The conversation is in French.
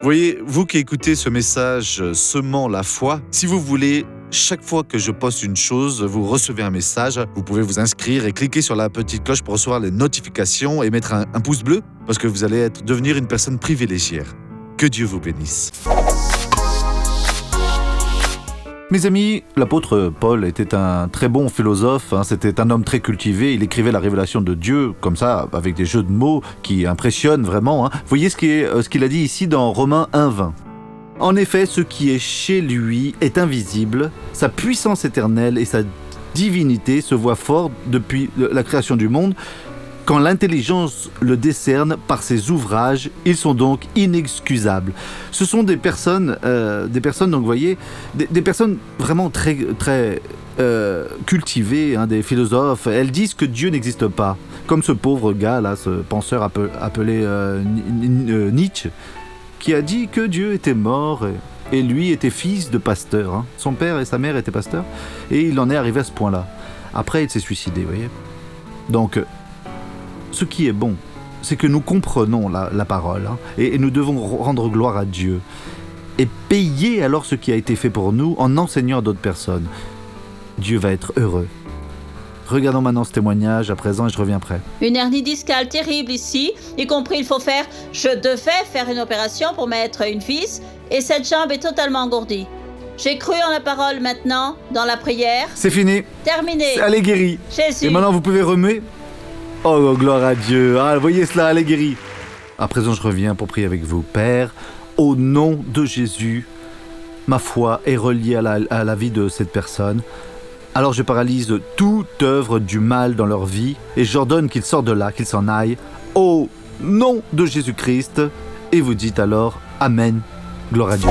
Voyez, vous qui écoutez ce message semant la foi, si vous voulez, chaque fois que je poste une chose, vous recevez un message. Vous pouvez vous inscrire et cliquer sur la petite cloche pour recevoir les notifications et mettre un pouce bleu parce que vous allez devenir une personne privilégiée. Que Dieu vous bénisse. Mes amis, l'apôtre Paul était un très bon philosophe, c'était un homme très cultivé, il écrivait la révélation de Dieu, comme ça, avec des jeux de mots qui impressionnent vraiment. Vous voyez ce qu'il a dit ici dans Romains 1,20. En effet, ce qui est chez lui est invisible, sa puissance éternelle et sa divinité se voient fort depuis la création du monde. Quand l'intelligence le décerne par ses ouvrages, ils sont donc inexcusables. Ce sont des personnes, donc vous voyez, des personnes vraiment très, très cultivées, des philosophes. Elles disent que Dieu n'existe pas, comme ce pauvre gars là, ce penseur appelé Nietzsche, qui a dit que Dieu était mort et lui était fils de pasteur. Son père et sa mère étaient pasteurs et il en est arrivé à ce point-là. Après, il s'est suicidé, vous voyez. Donc, ce qui est bon, c'est que nous comprenons la parole et nous devons rendre gloire à Dieu et payer alors ce qui a été fait pour nous en enseignant à d'autres personnes. Dieu va être heureux. Regardons maintenant ce témoignage à présent et je reviens après. Une hernie discale terrible ici, y compris je devais faire une opération pour mettre une vis et cette jambe est totalement engourdie. J'ai cru en la parole maintenant, dans la prière. C'est fini. Terminé. Elle est guérie. Jésus. Et maintenant vous pouvez remuer. Oh, gloire à Dieu. Voyez cela, elle est guérie. À présent, je reviens pour prier avec vous. Père, au nom de Jésus, ma foi est reliée à la vie de cette personne. Alors je paralyse toute œuvre du mal dans leur vie et j'ordonne qu'ils sortent de là, qu'ils s'en aillent, au nom de Jésus-Christ. Et vous dites alors, Amen, gloire à Dieu.